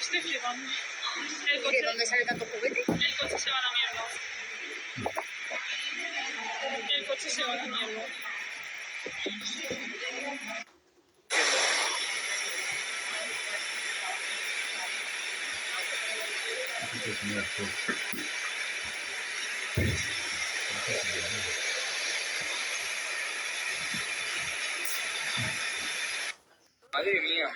Estoy flipando. ¿De dónde sale tanto juguete? El coche se va a la mierda. El coche se va a la mierda. Madre mía.